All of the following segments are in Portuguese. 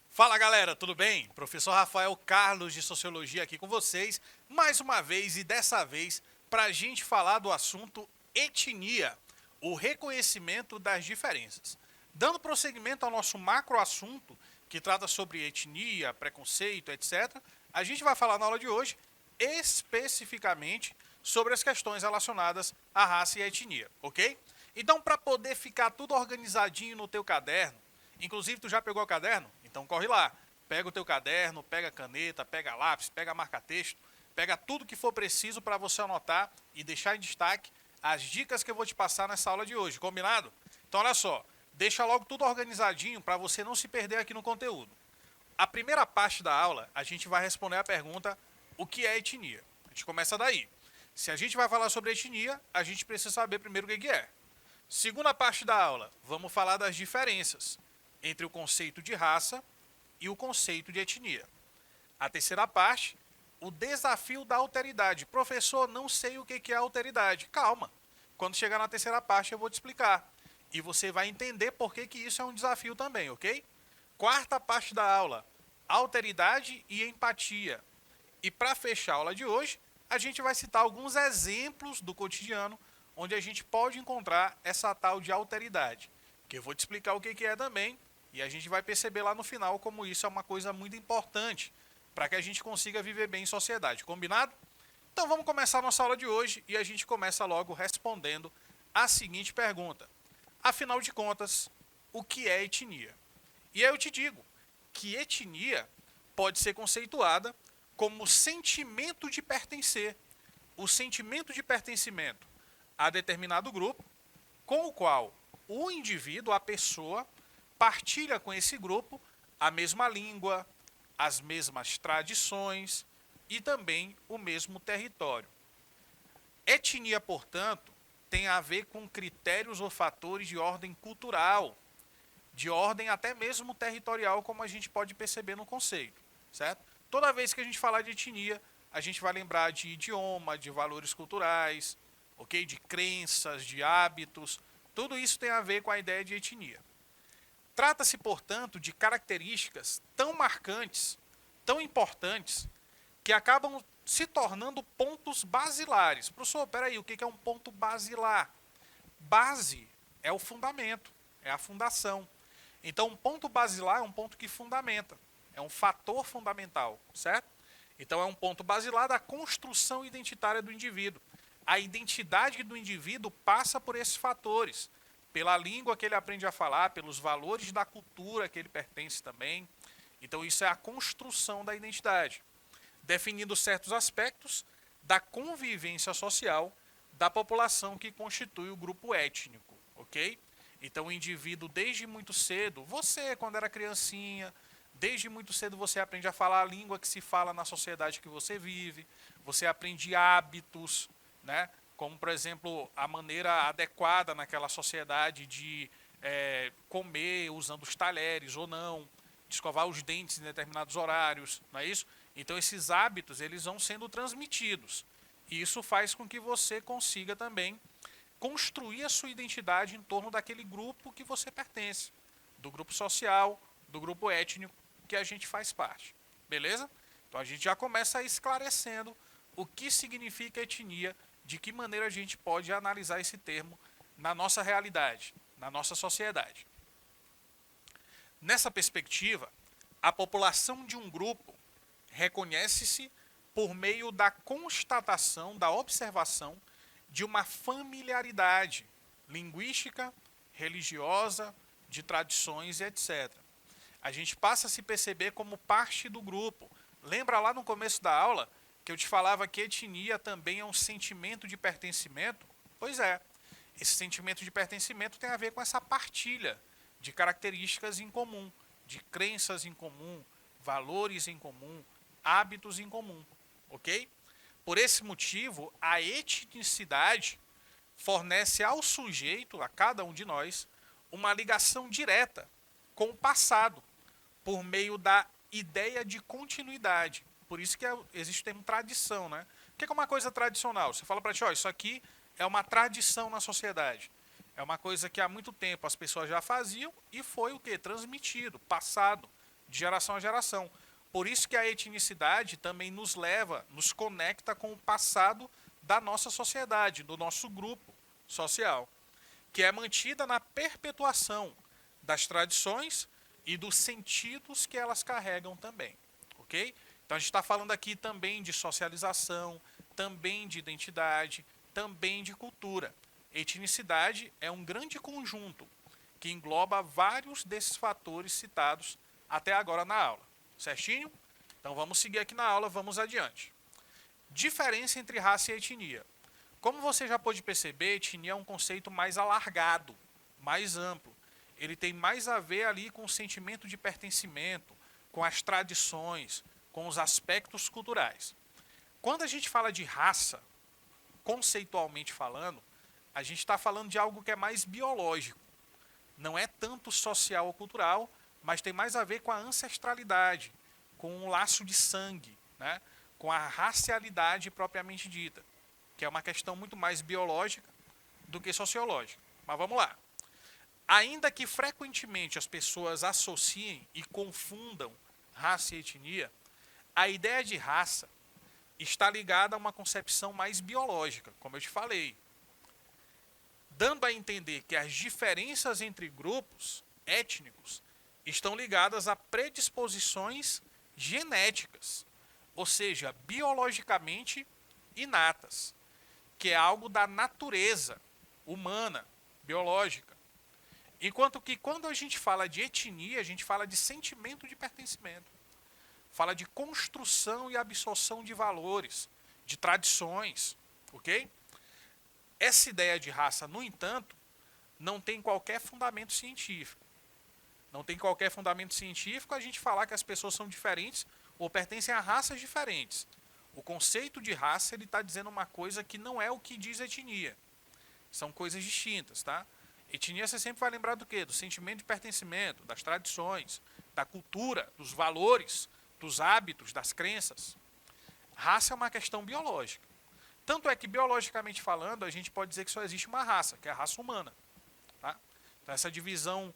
Fala galera, tudo bem? Professor Rafael Carlos de Sociologia aqui com vocês, mais uma vez e dessa vez para a gente falar do assunto etnia, o reconhecimento das diferenças. Dando prosseguimento ao nosso macro assunto, que trata sobre etnia, preconceito, etc., a gente vai falar na aula de hoje especificamente sobre as questões relacionadas à raça e à etnia, ok? Então, para poder ficar tudo organizadinho no teu caderno, inclusive tu já pegou o caderno? Então corre lá, pega o teu caderno, pega a caneta, pega lápis, pega marca-texto, pega tudo que for preciso para você anotar e deixar em destaque as dicas que eu vou te passar nessa aula de hoje, combinado? Então olha só, deixa logo tudo organizadinho para você não se perder aqui no conteúdo. A primeira parte da aula, a gente vai responder a pergunta, o que é etnia? A gente começa daí. Se a gente vai falar sobre etnia, a gente precisa saber primeiro o que é. Segunda parte da aula, vamos falar das diferenças entre o conceito de raça e o conceito de etnia. A terceira parte, o desafio da alteridade. Professor, não sei o que é alteridade. Calma, quando chegar na terceira parte eu vou te explicar. E você vai entender por que isso é um desafio também, ok? Quarta parte da aula, alteridade e empatia. E para fechar a aula de hoje, a gente vai citar alguns exemplos do cotidiano onde a gente pode encontrar essa tal de alteridade, que eu vou te explicar o que é também. E a gente vai perceber lá no final como isso é uma coisa muito importante para que a gente consiga viver bem em sociedade. Combinado? Então vamos começar a nossa aula de hoje e a gente começa logo respondendo a seguinte pergunta. Afinal de contas, o que é etnia? E aí eu te digo que etnia pode ser conceituada como sentimento de pertencer, o sentimento de pertencimento a determinado grupo com o qual o indivíduo, a pessoa, partilha com esse grupo a mesma língua, as mesmas tradições e também o mesmo território. Etnia, portanto, tem a ver com critérios ou fatores de ordem cultural, de ordem até mesmo territorial, como a gente pode perceber no conceito, certo? Toda vez que a gente falar de etnia, a gente vai lembrar de idioma, de valores culturais, ok? De crenças, de hábitos, tudo isso tem a ver com a ideia de etnia. Trata-se, portanto, de características tão marcantes, tão importantes, que acabam se tornando pontos basilares. Professor, peraí, o que é um ponto basilar? Base é o fundamento, é a fundação. Então, um ponto basilar é um ponto que fundamenta, é um fator fundamental, certo? Então, é um ponto basilar da construção identitária do indivíduo. A identidade do indivíduo passa por esses fatores, pela língua que ele aprende a falar, pelos valores da cultura que ele pertence também. Então isso é a construção da identidade, definindo certos aspectos da convivência social da população que constitui o grupo étnico, ok? Então o indivíduo desde muito cedo, você quando era criancinha, desde muito cedo você aprende a falar a língua que se fala na sociedade que você vive, você aprende hábitos, né? Como, por exemplo, a maneira adequada naquela sociedade de comer usando os talheres ou não, de escovar os dentes em determinados horários, não é isso? Então, esses hábitos, eles vão sendo transmitidos. E isso faz com que você consiga também construir a sua identidade em torno daquele grupo que você pertence, do grupo social, do grupo étnico que a gente faz parte. Beleza? Então, a gente já começa esclarecendo o que significa etnia, de que maneira a gente pode analisar esse termo na nossa realidade, na nossa sociedade. Nessa perspectiva, a população de um grupo reconhece-se por meio da constatação, da observação de uma familiaridade linguística, religiosa, de tradições e etc. A gente passa a se perceber como parte do grupo. Lembra lá no começo da aula que eu te falava que etnia também é um sentimento de pertencimento? Pois é, esse sentimento de pertencimento tem a ver com essa partilha de características em comum, de crenças em comum, valores em comum, hábitos em comum, ok? Por esse motivo, a etnicidade fornece ao sujeito, a cada um de nós, uma ligação direta com o passado, por meio da ideia de continuidade. Por isso que existe o termo tradição, né? O que é uma coisa tradicional? Você fala para ti, ó, isso aqui é uma tradição na sociedade. É uma coisa que há muito tempo as pessoas já faziam e foi o quê? Transmitido, passado, de geração a geração. Por isso que a etnicidade também nos leva, nos conecta com o passado da nossa sociedade, do nosso grupo social, que é mantida na perpetuação das tradições e dos sentidos que elas carregam também, ok? Então a gente está falando aqui também de socialização, também de identidade, também de cultura. Etnicidade é um grande conjunto que engloba vários desses fatores citados até agora na aula, certinho? Então vamos seguir aqui na aula, vamos adiante. Diferença entre raça e etnia. Como você já pôde perceber, etnia é um conceito mais alargado, mais amplo. Ele tem mais a ver ali com o sentimento de pertencimento, com as tradições, com os aspectos culturais. Quando a gente fala de raça, conceitualmente falando, a gente está falando de algo que é mais biológico. Não é tanto social ou cultural, mas tem mais a ver com a ancestralidade, com um laço de sangue, né? Com a racialidade propriamente dita, que é uma questão muito mais biológica do que sociológica. Mas vamos lá. Ainda que frequentemente as pessoas associem e confundam raça e etnia, a ideia de raça está ligada a uma concepção mais biológica, como eu te falei, dando a entender que as diferenças entre grupos étnicos estão ligadas a predisposições genéticas, ou seja, biologicamente inatas, que é algo da natureza humana, biológica. Enquanto que quando a gente fala de etnia, a gente fala de sentimento de pertencimento, fala de construção e absorção de valores, de tradições, ok? Essa ideia de raça, no entanto, não tem qualquer fundamento científico. Não tem qualquer fundamento científico a gente falar que as pessoas são diferentes ou pertencem a raças diferentes. O conceito de raça ele está dizendo uma coisa que não é o que diz etnia. São coisas distintas, tá? Etnia você sempre vai lembrar do quê? Do sentimento de pertencimento, das tradições, da cultura, dos valores, dos hábitos, das crenças. Raça é uma questão biológica. Tanto é que, biologicamente falando, a gente pode dizer que só existe uma raça, que é a raça humana. Tá? Então, essa divisão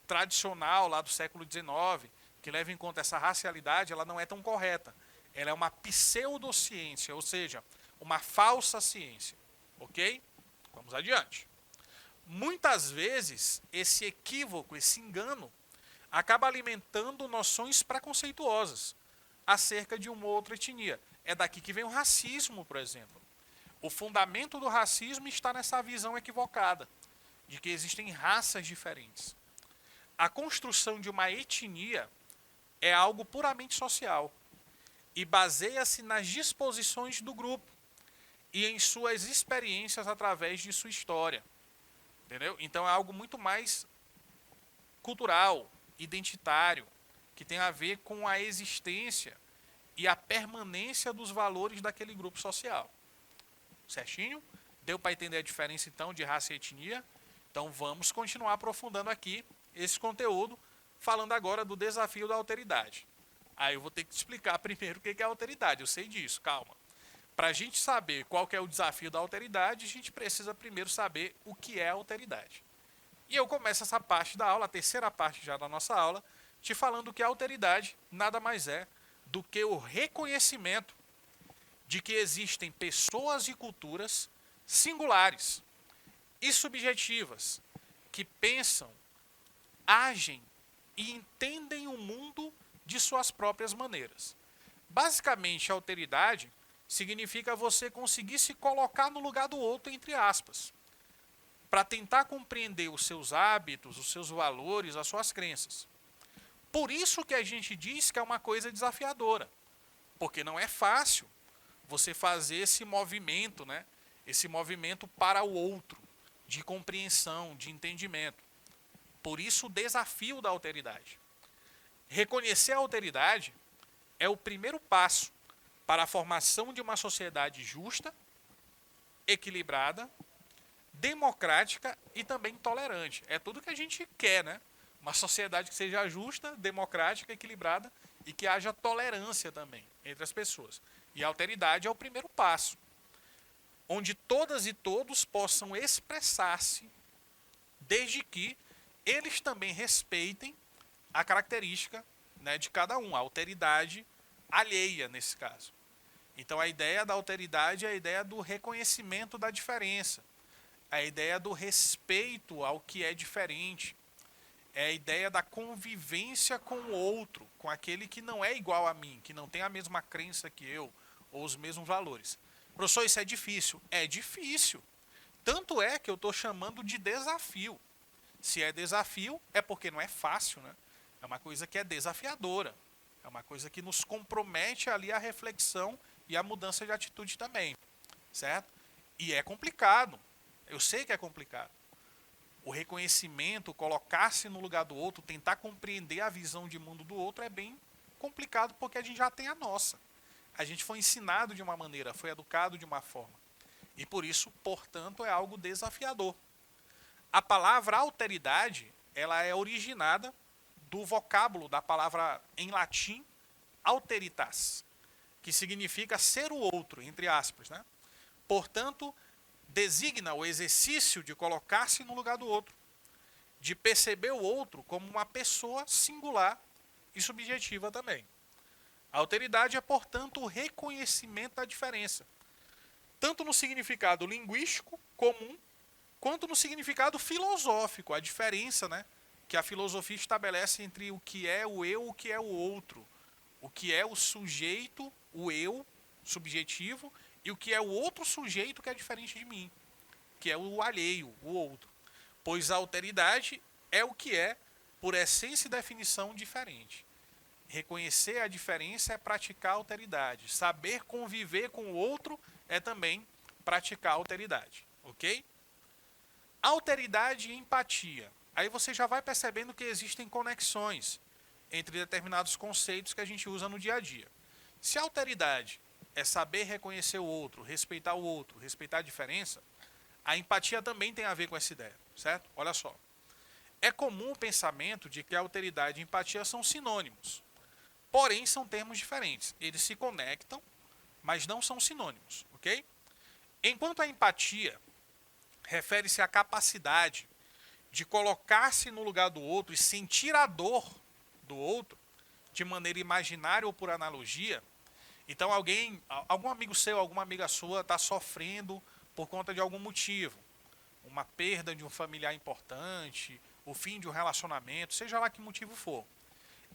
tradicional lá do século XIX, que leva em conta essa racialidade, ela não é tão correta. Ela é uma pseudociência, ou seja, uma falsa ciência. Ok? Vamos adiante. Muitas vezes, esse equívoco, esse engano, acaba alimentando noções preconceituosas acerca de uma outra etnia. É daqui que vem o racismo, por exemplo. O fundamento do racismo está nessa visão equivocada, de que existem raças diferentes. A construção de uma etnia é algo puramente social e baseia-se nas disposições do grupo e em suas experiências através de sua história. Entendeu? Então é algo muito mais cultural, identitário, que tem a ver com a existência e a permanência dos valores daquele grupo social. Certinho? Deu para entender a diferença então de raça e etnia? Então vamos continuar aprofundando aqui esse conteúdo, falando agora do desafio da alteridade. Aí eu vou ter que te explicar primeiro o que é alteridade, eu sei disso, calma. Para a gente saber qual que é o desafio da alteridade, a gente precisa primeiro saber o que é alteridade. E eu começo essa parte da aula, a terceira parte já da nossa aula, te falando que a alteridade nada mais é do que o reconhecimento de que existem pessoas e culturas singulares e subjetivas que pensam, agem e entendem o mundo de suas próprias maneiras. Basicamente, a alteridade significa você conseguir se colocar no lugar do outro, entre aspas, para tentar compreender os seus hábitos, os seus valores, as suas crenças. Por isso que a gente diz que é uma coisa desafiadora, porque não é fácil você fazer esse movimento, né? Esse movimento para o outro, de compreensão, de entendimento. Por isso o desafio da alteridade. Reconhecer a alteridade é o primeiro passo para a formação de uma sociedade justa, equilibrada, democrática e também tolerante. É tudo que a gente quer, né? Uma sociedade que seja justa, democrática, equilibrada e que haja tolerância também. entre as pessoas. E a alteridade é o primeiro passo, onde todas e todos possam expressar-se, desde que eles também respeitem a característica, né, de cada um, a alteridade alheia nesse caso. Então a ideia da alteridade é a ideia do reconhecimento da diferença, a ideia do respeito ao que é diferente, é a ideia da convivência com o outro, com aquele que não é igual a mim, que não tem a mesma crença que eu, ou os mesmos valores. Professor, isso é difícil? É difícil. Tanto é que eu estou chamando de desafio. Se é desafio, é porque não é fácil, né? É uma coisa que é desafiadora. É uma coisa que nos compromete ali a reflexão e a mudança de atitude também. Certo? E é complicado. Eu sei que é complicado. O reconhecimento, colocar-se no lugar do outro, tentar compreender a visão de mundo do outro é bem complicado porque a gente já tem a nossa. A gente foi ensinado de uma maneira, foi educado de uma forma. E por isso, portanto, é algo desafiador. A palavra alteridade, ela é originada do vocábulo da palavra em latim alteritas, que significa ser o outro, entre aspas, né? Portanto, designa o exercício de colocar-se no lugar do outro, de perceber o outro como uma pessoa singular e subjetiva também. A alteridade é, portanto, o reconhecimento da diferença, tanto no significado linguístico comum, quanto no significado filosófico, a diferença, né, que a filosofia estabelece entre o que é o eu e o que é o outro, o que é o sujeito, o eu subjetivo, e o que é o outro sujeito que é diferente de mim, que é o alheio, o outro. Pois a alteridade é o que é, por essência e definição, diferente. Reconhecer a diferença é praticar a alteridade. Saber conviver com o outro é também praticar a alteridade. Ok? Alteridade e empatia. Aí você já vai percebendo que existem conexões entre determinados conceitos que a gente usa no dia a dia. Se a alteridade é saber reconhecer o outro, respeitar a diferença, a empatia também tem a ver com essa ideia, certo? Olha só. É comum o pensamento de que a alteridade e empatia são sinônimos. Porém, são termos diferentes. Eles se conectam, mas não são sinônimos, ok? Enquanto a empatia refere-se à capacidade de colocar-se no lugar do outro e sentir a dor do outro, de maneira imaginária ou por analogia, então algum amigo seu, alguma amiga sua está sofrendo por conta de algum motivo, uma perda de um familiar importante, o fim de um relacionamento, seja lá que motivo for.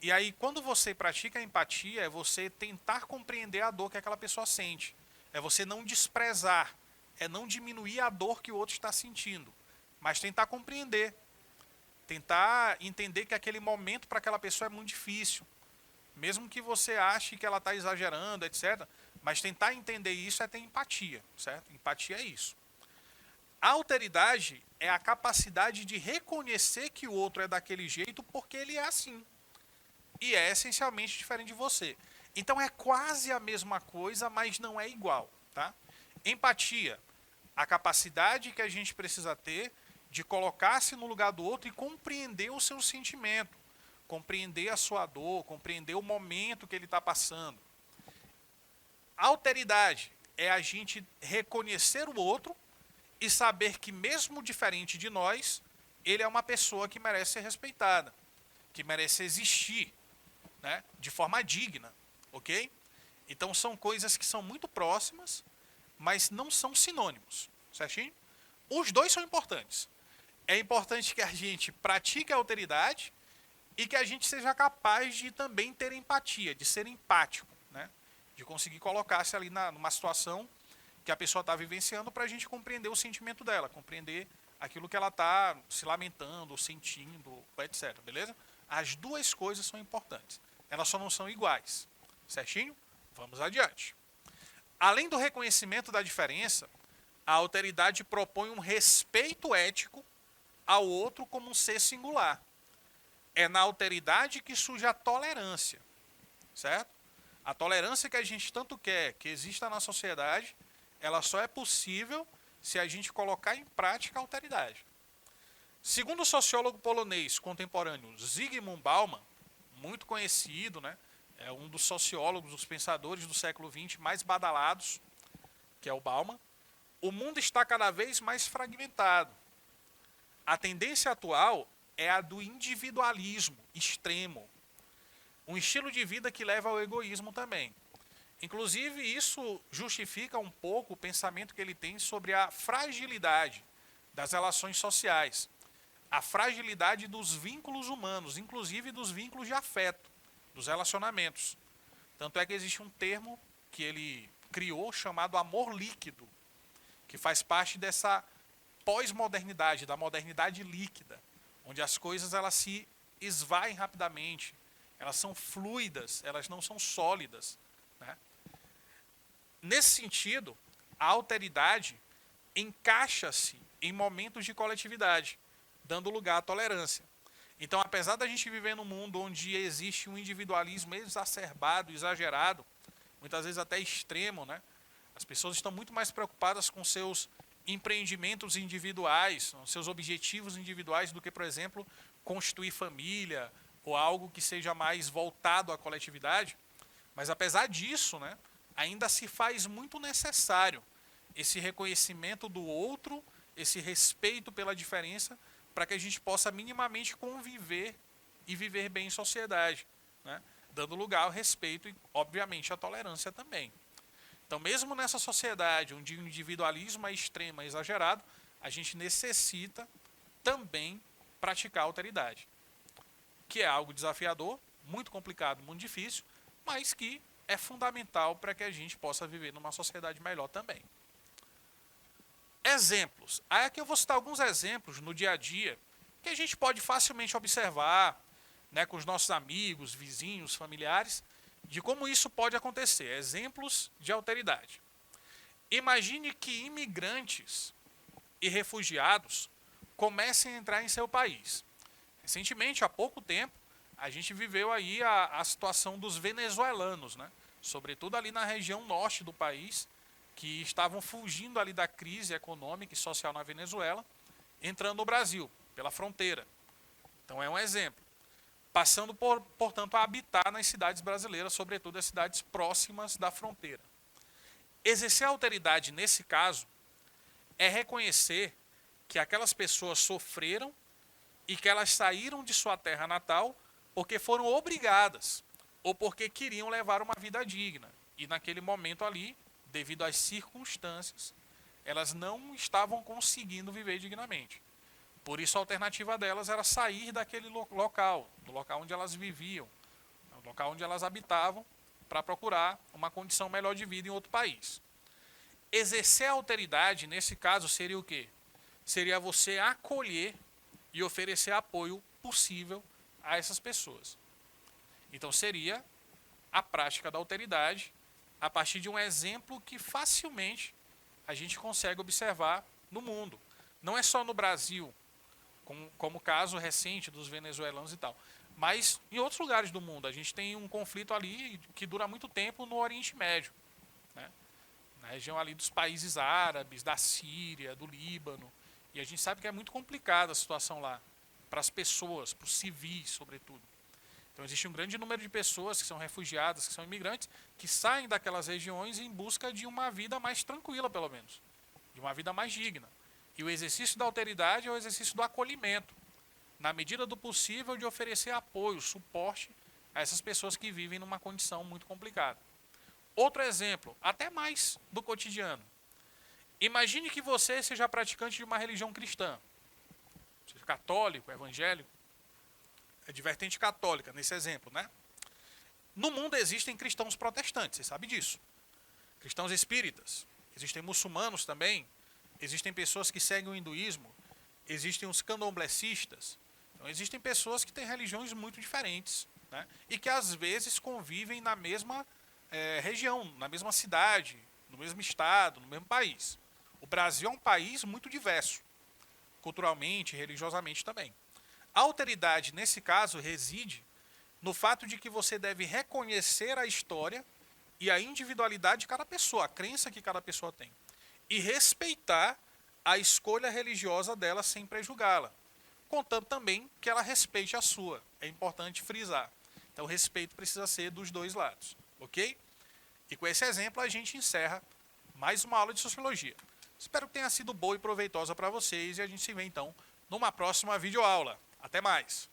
E aí, quando você pratica a empatia, é você tentar compreender a dor que aquela pessoa sente. É você não desprezar, é não diminuir a dor que o outro está sentindo, mas tentar compreender, tentar entender que aquele momento para aquela pessoa é muito difícil. Mesmo que você ache que ela está exagerando, etc. Mas tentar entender isso é ter empatia, certo? Empatia é isso. A alteridade é a capacidade de reconhecer que o outro é daquele jeito porque ele é assim. E é essencialmente diferente de você. Então é quase a mesma coisa, mas não é igual, tá? Empatia, a capacidade que a gente precisa ter de colocar-se no lugar do outro e compreender o seu sentimento, compreender a sua dor, compreender o momento que ele está passando. Alteridade é a gente reconhecer o outro e saber que mesmo diferente de nós, ele é uma pessoa que merece ser respeitada, que merece existir, né, de forma digna, ok? Então são coisas que são muito próximas, mas não são sinônimos, certinho? Os dois são importantes. É importante que a gente pratique a alteridade e que a gente seja capaz de também ter empatia, de ser empático, né? De conseguir colocar-se ali numa situação que a pessoa está vivenciando para a gente compreender o sentimento dela, compreender aquilo que ela está se lamentando, sentindo, etc. Beleza? As duas coisas são importantes. Elas só não são iguais. Certinho? Vamos adiante. Além do reconhecimento da diferença, a alteridade propõe um respeito ético ao outro como um ser singular. É na alteridade que surge a tolerância, certo? A tolerância que a gente tanto quer que exista na sociedade, ela só é possível se a gente colocar em prática a alteridade. Segundo o sociólogo polonês contemporâneo Zygmunt Bauman, muito conhecido, né, é um dos sociólogos, dos pensadores do século XX mais badalados, que é o Bauman. O mundo está cada vez mais fragmentado. A tendência atual é a do individualismo extremo, um estilo de vida que leva ao egoísmo também. Inclusive, isso justifica um pouco o pensamento que ele tem sobre a fragilidade das relações sociais, a fragilidade dos vínculos humanos, inclusive dos vínculos de afeto, dos relacionamentos. Tanto é que existe um termo que ele criou chamado amor líquido, que faz parte dessa pós-modernidade, da modernidade líquida, onde as coisas elas se esvaem rapidamente, elas são fluidas, elas não são sólidas, né? Nesse sentido, a alteridade encaixa-se em momentos de coletividade, dando lugar à tolerância. Então, apesar da gente viver num mundo onde existe um individualismo exacerbado, exagerado, muitas vezes até extremo, né? As pessoas estão muito mais preocupadas com seus empreendimentos individuais, com seus objetivos individuais, do que, por exemplo, constituir família ou algo que seja mais voltado à coletividade. Mas apesar disso, né, ainda se faz muito necessário esse reconhecimento do outro, esse respeito pela diferença, para que a gente possa minimamente conviver e viver bem em sociedade, né, dando lugar ao respeito e, obviamente, à tolerância também. Então, mesmo nessa sociedade onde o individualismo é extremo, é exagerado, a gente necessita também praticar a alteridade, que é algo desafiador, muito complicado, muito difícil, mas que é fundamental para que a gente possa viver numa sociedade melhor também. Exemplos. Aí aqui eu vou citar alguns exemplos no dia a dia que a gente pode facilmente observar, né, com os nossos amigos, vizinhos, familiares, de como isso pode acontecer. Exemplos de alteridade. Imagine que imigrantes e refugiados comecem a entrar em seu país. Recentemente, há pouco tempo, a gente viveu aí a situação dos venezuelanos, né? Sobretudo ali na região norte do país, que estavam fugindo ali da crise econômica e social na Venezuela, entrando no Brasil, pela fronteira. Então é um exemplo. Passando, portanto, a habitar nas cidades brasileiras, sobretudo as cidades próximas da fronteira. Exercer a alteridade, nesse caso, é reconhecer que aquelas pessoas sofreram e que elas saíram de sua terra natal porque foram obrigadas ou porque queriam levar uma vida digna. E naquele momento ali, devido às circunstâncias, elas não estavam conseguindo viver dignamente. Por isso a alternativa delas era sair daquele local, do local onde elas viviam, do local onde elas habitavam, para procurar uma condição melhor de vida em outro país. Exercer a alteridade, nesse caso, seria o quê? Seria você acolher e oferecer apoio possível a essas pessoas. Então seria a prática da alteridade a partir de um exemplo que facilmente a gente consegue observar no mundo. Não é só no Brasil, como o caso recente dos venezuelanos e tal, mas em outros lugares do mundo. A gente tem um conflito ali que dura muito tempo no Oriente Médio, né? Na região ali dos países árabes, da Síria, do Líbano, e a gente sabe que é muito complicada a situação lá, para as pessoas, para os civis, sobretudo. Então existe um grande número de pessoas que são refugiadas, que são imigrantes, que saem daquelas regiões em busca de uma vida mais tranquila, pelo menos, de uma vida mais digna. E o exercício da alteridade é o exercício do acolhimento, na medida do possível de oferecer apoio, suporte a essas pessoas que vivem numa condição muito complicada. Outro exemplo, até mais do cotidiano. Imagine que você seja praticante de uma religião cristã, seja católico, evangélico, é de vertente católica, nesse exemplo, né? No mundo existem cristãos protestantes, você sabe disso. Cristãos espíritas, existem muçulmanos também, existem pessoas que seguem o hinduísmo, existem os candomblecistas. Então, existem pessoas que têm religiões muito diferentes, né? E que às vezes convivem na mesma região, na mesma cidade, no mesmo estado, no mesmo país. O Brasil é um país muito diverso, culturalmente e religiosamente também. A alteridade, nesse caso, reside no fato de que você deve reconhecer a história e a individualidade de cada pessoa, a crença que cada pessoa tem, e respeitar a escolha religiosa dela sem prejugá-la, contanto também que ela respeite a sua. É importante frisar. Então, o respeito precisa ser dos dois lados, ok? E com esse exemplo, a gente encerra mais uma aula de Sociologia. Espero que tenha sido boa e proveitosa para vocês e a gente se vê, então, numa próxima videoaula. Até mais!